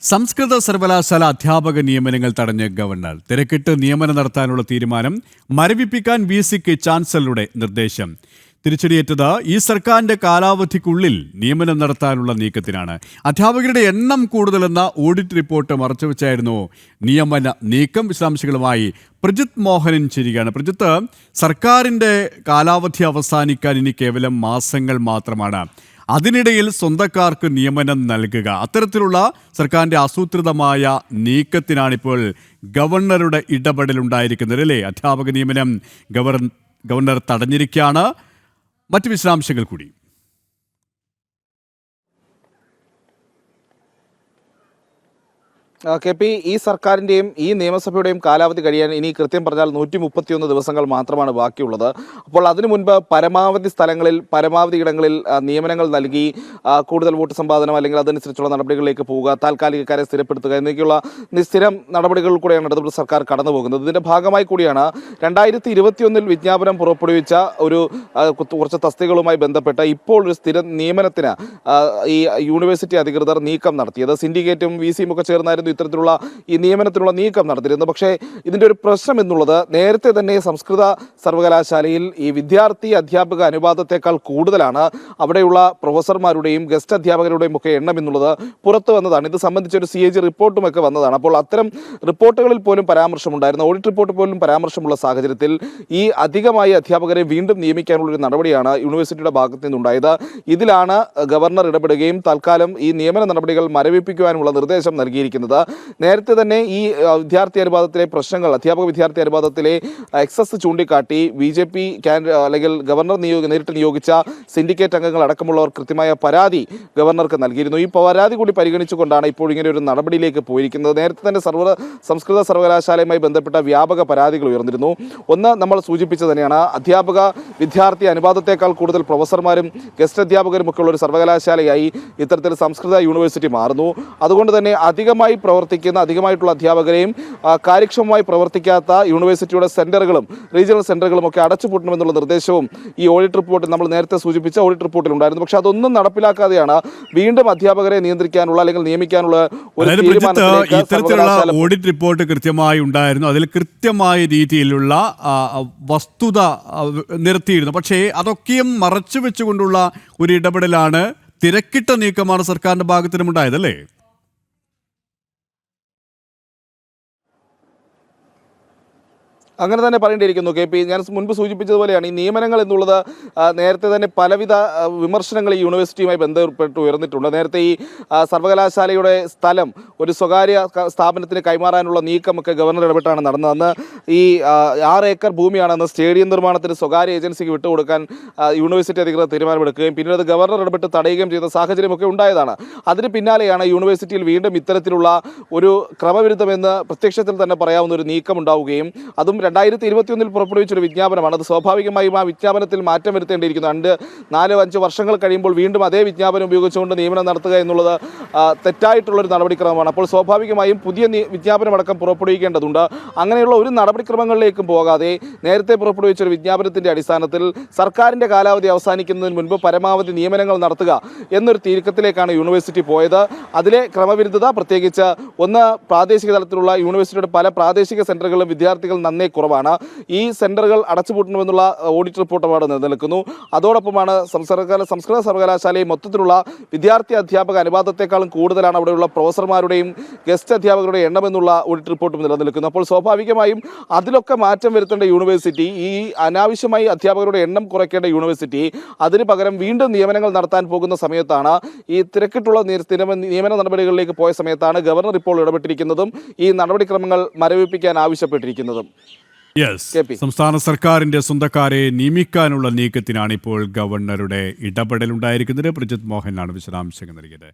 സംസ്കൃത സർവകലാശാല അധ്യാപക നിയമനങ്ങൾ തടഞ്ഞ് ഗവർണർ. തിരക്കിട്ട് നിയമനം നടത്താനുള്ള തീരുമാനം മരവിപ്പിക്കാൻ വിസിക്ക് ചാൻസലറുടെ നിർദ്ദേശം. തിരിച്ചടിയേറ്റത് ഈ സർക്കാരിന്റെ കാലാവധിക്കുള്ളിൽ നിയമനം നടത്താനുള്ള നീക്കത്തിനാണ്. അധ്യാപകരുടെ എണ്ണം കൂടുതലെന്ന ഓഡിറ്റ് റിപ്പോർട്ട് മറച്ചുവെച്ചായിരുന്നു നിയമന നീക്കം. വിശദാംശങ്ങളുമായി പ്രജിത്ത് മോഹനൻ ചേരുകയാണ്. പ്രജിത്ത്, സർക്കാരിന്റെ കാലാവധി അവസാനിക്കാൻ ഇനി കേവലം മാസങ്ങൾ മാത്രമാണ്. അതിനിടയിൽ സ്വന്തക്കാർക്ക് നിയമനം നൽകുക, അത്തരത്തിലുള്ള സർക്കാരിൻ്റെ ആസൂത്രിതമായ നീക്കത്തിനാണിപ്പോൾ ഗവർണറുടെ ഇടപെടലുണ്ടായിരിക്കുന്നത് അല്ലേ? അധ്യാപക നിയമനം ഗവർണർ തടഞ്ഞിരിക്കുകയാണ്. മറ്റ് വിശദാംശങ്ങൾ കൂടി. കെ പി, ഈ സർക്കാരിൻ്റെയും ഈ നിയമസഭയുടെയും കാലാവധി കഴിയാൻ ഇനി കൃത്യം പറഞ്ഞാൽ 131 ദിവസങ്ങൾ മാത്രമാണ് ബാക്കിയുള്ളത്. അപ്പോൾ അതിനു മുൻപ് പരമാവധി സ്ഥലങ്ങളിൽ പരമാവധി ഇടങ്ങളിൽ നിയമനങ്ങൾ നൽകി കൂടുതൽ വോട്ട് സമ്പാദനം അല്ലെങ്കിൽ അതനുസരിച്ചുള്ള നടപടികളിലേക്ക് പോവുക, താൽക്കാലികക്കാരെ സ്ഥിരപ്പെടുത്തുക എന്നൊക്കെയുള്ള സ്ഥിരം നടപടികൾ കൂടെയാണ് ഇടതുപക്ഷ സർക്കാർ കടന്നു പോകുന്നത്. ഇതിൻ്റെ ഭാഗമായി കൂടിയാണ് 2021 വിജ്ഞാപനം പുറപ്പെടുവിച്ച ഒരു കുറച്ച് തസ്തികകളുമായി ബന്ധപ്പെട്ട് ഇപ്പോൾ ഒരു സ്ഥിര നിയമനത്തിന് ഈ യൂണിവേഴ്സിറ്റി അധികൃതർ നീക്കം നടത്തിയത്. സിൻഡിക്കേറ്റും വിസിയും ഒക്കെ ചേർന്നായിരുന്നു ഇത്തരത്തിലുള്ള ഈ നിയമനത്തിനുള്ള നീക്കം നടത്തിയിരുന്നു. പക്ഷേ ഇതിൻ്റെ ഒരു പ്രശ്നം എന്നുള്ളത്, നേരത്തെ തന്നെ സംസ്കൃത സർവകലാശാലയിൽ ഈ വിദ്യാർത്ഥി അധ്യാപക അനുപാതത്തെക്കാൾ കൂടുതലാണ് അവിടെയുള്ള പ്രൊഫസർമാരുടെയും ഗസ്റ്റ് അധ്യാപകരുടെയും ഒക്കെ എണ്ണം എന്നുള്ളത് പുറത്തു വന്നതാണ്. ഇത് സംബന്ധിച്ചൊരു CAG റിപ്പോർട്ടും ഒക്കെ വന്നതാണ്. അപ്പോൾ അത്തരം റിപ്പോർട്ടുകളിൽ പോലും പരാമർശമുണ്ടായിരുന്നു. ഓഡിറ്റ് റിപ്പോർട്ട് പോലും പരാമർശമുള്ള സാഹചര്യത്തിൽ ഈ അധികമായി അധ്യാപകരെ വീണ്ടും നിയമിക്കാനുള്ളൊരു നടപടിയാണ് യൂണിവേഴ്സിറ്റിയുടെ ഭാഗത്തു നിന്നുണ്ടായത്. ഇതിലാണ് ഗവർണർ ഇടപെടുകയും തൽക്കാലം ഈ നിയമന നടപടികൾ മരവിപ്പിക്കുവാനുള്ള നിർദ്ദേശം നൽകിയിരിക്കുന്നത്. നേരത്തെ തന്നെ ഈ വിദ്യാർത്ഥി അനുപാതത്തിലെ പ്രശ്നങ്ങൾ, അധ്യാപക വിദ്യാർത്ഥി അനുപാതത്തിലെ എക്സസ് ചൂണ്ടിക്കാട്ടി BJP അല്ലെങ്കിൽ ഗവർണർ നേരിട്ട് നിയോഗിച്ച സിൻഡിക്കേറ്റ് അംഗങ്ങൾ അടക്കമുള്ളവർ കൃത്യമായ പരാതി ഗവർണർക്ക് നൽകിയിരുന്നു. ഈ പരാതി കൂടി പരിഗണിച്ചുകൊണ്ടാണ് ഇപ്പോൾ ഇങ്ങനെ ഒരു നടപടിയിലേക്ക് പോയിരിക്കുന്നത്. നേരത്തെ തന്നെ സംസ്കൃത സർവകലാശാലയുമായി ബന്ധപ്പെട്ട വ്യാപക പരാതികൾ ഉയർന്നിരുന്നു. ഒന്ന് നമ്മൾ സൂചിപ്പിച്ചത് തന്നെയാണ്, അധ്യാപക വിദ്യാർത്ഥി അനുപാതത്തെക്കാൾ കൂടുതൽ പ്രൊഫസർമാരും ഗസ്റ്റ് അധ്യാപകരും ഒക്കെ ഉള്ള ഒരു സർവകലാശാലയായി ഇത്തരത്തിൽ സംസ്കൃത യൂണിവേഴ്സിറ്റി മാറുന്നു. അതുകൊണ്ട് തന്നെ അധികമായിട്ടുള്ള അധ്യാപകരെയും കാര്യക്ഷമമായി പ്രവർത്തിക്കാത്ത യൂണിവേഴ്സിറ്റിയുടെ സെന്ററുകളും റീജിയണൽ സെന്ററുകളും ഒക്കെ അടച്ചുപൂട്ടണമെന്നുള്ള നിർദ്ദേശവും ഈ ഓഡിറ്റ് റിപ്പോർട്ടിൽ, നമ്മൾ നേരത്തെ സൂചിപ്പിച്ച ഓഡിറ്റ് റിപ്പോർട്ടിൽ ഉണ്ടായിരുന്നു. പക്ഷെ അതൊന്നും നടപ്പിലാക്കാതെയാണ് വീണ്ടും അധ്യാപകരെ നിയന്ത്രിക്കാനുള്ള അല്ലെങ്കിൽ നിയമിക്കാനുള്ള ഒരു തീരുമാനത്തിലേക്ക് ഓഡിറ്റ് റിപ്പോർട്ട് കൃത്യമായി ഉണ്ടായിരുന്നു. അതിൽ കൃത്യമായ രീതിയിലുള്ള വസ്തുത നിരത്തിയിരുന്നു. പക്ഷേ അതൊക്കെയും മറച്ചു വെച്ചുകൊണ്ടുള്ള ഒരു ഇടപെടലാണ്, തിരക്കിട്ട നീക്കമാണ് സർക്കാരിന്റെ ഭാഗത്തിനും ഉണ്ടായതല്ലേ? അങ്ങനെ തന്നെ പറയേണ്ടിയിരിക്കുന്നു കെ പി. ഞാൻ മുൻപ് സൂചിപ്പിച്ചതുപോലെയാണ് ഈ നിയമനങ്ങൾ എന്നുള്ളത് നേരത്തെ തന്നെ പലവിധ വിമർശനങ്ങൾ ഈ യൂണിവേഴ്സിറ്റിയുമായി ബന്ധപ്പെട്ട് ഉയർന്നിട്ടുണ്ട്. നേരത്തെ ഈ സർവകലാശാലയുടെ സ്ഥലം ഒരു സ്വകാര്യ സ്ഥാപനത്തിന് കൈമാറാനുള്ള നീക്കമൊക്കെ ഗവർണർ ഇടപെട്ടാണ് നടന്നത്. അന്ന് ഈ 6 ഏക്കർ ഭൂമിയാണെന്ന് സ്റ്റേഡിയം നിർമ്മാണത്തിന് സ്വകാര്യ ഏജൻസിക്ക് വിട്ടുകൊടുക്കാൻ യൂണിവേഴ്സിറ്റി അധികൃതർ തീരുമാനമെടുക്കുകയും പിന്നീട് അത് ഗവർണർ ഇടപെട്ട് തടയുകയും ചെയ്ത സാഹചര്യമൊക്കെ ഉണ്ടായതാണ്. അതിന് പിന്നാലെയാണ് യൂണിവേഴ്സിറ്റിയിൽ വീണ്ടും ഇത്തരത്തിലുള്ള ഒരു ക്രമവിരുദ്ധമെന്ന് പ്രത്യക്ഷത്തിൽ തന്നെ പറയാവുന്ന ഒരു നീക്കം ഉണ്ടാവുകയും, അതും 2021 പുറപ്പെടുവിച്ചൊരു വിജ്ഞാപനമാണ്. അത് സ്വാഭാവികമായും ആ വിജ്ഞാപനത്തിൽ മാറ്റം വരുത്തേണ്ടിയിരിക്കുന്നു. 4-5 വർഷങ്ങൾ കഴിയുമ്പോൾ വീണ്ടും അതേ വിജ്ഞാപനം ഉപയോഗിച്ചുകൊണ്ട് നിയമനം നടത്തുക എന്നുള്ളത് തെറ്റായിട്ടുള്ളൊരു നടപടിക്രമമാണ്. അപ്പോൾ സ്വാഭാവികമായും പുതിയ വിജ്ഞാപനമടക്കം പുറപ്പെടുവിക്കേണ്ടതുണ്ട്. അങ്ങനെയുള്ള ഒരു നടപടിക്രമങ്ങളിലേക്കും പോകാതെ നേരത്തെ പുറപ്പെടുവിച്ചൊരു വിജ്ഞാപനത്തിൻ്റെ അടിസ്ഥാനത്തിൽ സർക്കാരിൻ്റെ കാലാവധി അവസാനിക്കുന്നതിന് മുൻപ് പരമാവധി നിയമനങ്ങൾ നടത്തുക എന്നൊരു തീരുമാനത്തിലേക്കാണ് യൂണിവേഴ്സിറ്റി പോയത്. അതിലെ ക്രമവിരുദ്ധത, പ്രത്യേകിച്ച് ഒന്ന്, പ്രാദേശിക തലത്തിലുള്ള യൂണിവേഴ്സിറ്റിയുടെ പല പ്രാദേശിക സെന്ററുകളിലും വിദ്യാർത്ഥികൾ നന്നേ കുറവാണ്. ഈ സെന്ററുകൾ അടച്ചുപൂട്ടണമെന്നുള്ള ഓഡിറ്റ് റിപ്പോർട്ടുമാണ് നിലനിൽക്കുന്നു. അതോടൊപ്പമാണ് സംസ്കൃത സർവകലാശാലയിൽ മൊത്തത്തിലുള്ള വിദ്യാർത്ഥി അധ്യാപക അനുപാതത്തെക്കാളും കൂടുതലാണ് അവിടെയുള്ള പ്രൊഫസർമാരുടെയും ഗസ്റ്റ് അധ്യാപകരുടെയും എണ്ണമെന്നുള്ള ഓഡിറ്റ് റിപ്പോർട്ടും നിലനിൽക്കുന്നു. അപ്പോൾ സ്വാഭാവികമായും അതിലൊക്കെ മാറ്റം വരുത്തേണ്ട യൂണിവേഴ്സിറ്റി, ഈ അനാവശ്യമായി അധ്യാപകരുടെ എണ്ണം കുറയ്ക്കേണ്ട യൂണിവേഴ്സിറ്റി അതിന് പകരം വീണ്ടും നിയമനങ്ങൾ നടത്താൻ പോകുന്ന സമയത്താണ്, ഈ തിരക്കിട്ടുള്ള നിയമന നടപടികളിലേക്ക് പോയ സമയത്താണ് ഗവർണർ ഇപ്പോൾ ഇടപെട്ടിരിക്കുന്നതും ഈ നടപടിക്രമങ്ങൾ മരവിപ്പിക്കാൻ ആവശ്യപ്പെട്ടിരിക്കുന്നതും. സംസ്ഥാന സർക്കാരിന്റെ സ്വന്തക്കാരെ നിയമിക്കാനുള്ള നീക്കത്തിനാണ് ഇപ്പോൾ ഗവർണറുടെ ഇടപെടലുണ്ടായിരിക്കുന്നത്. പ്രജിത്ത് മോഹനാണ് വിശദാംശങ്ങൾ നൽകിയത്.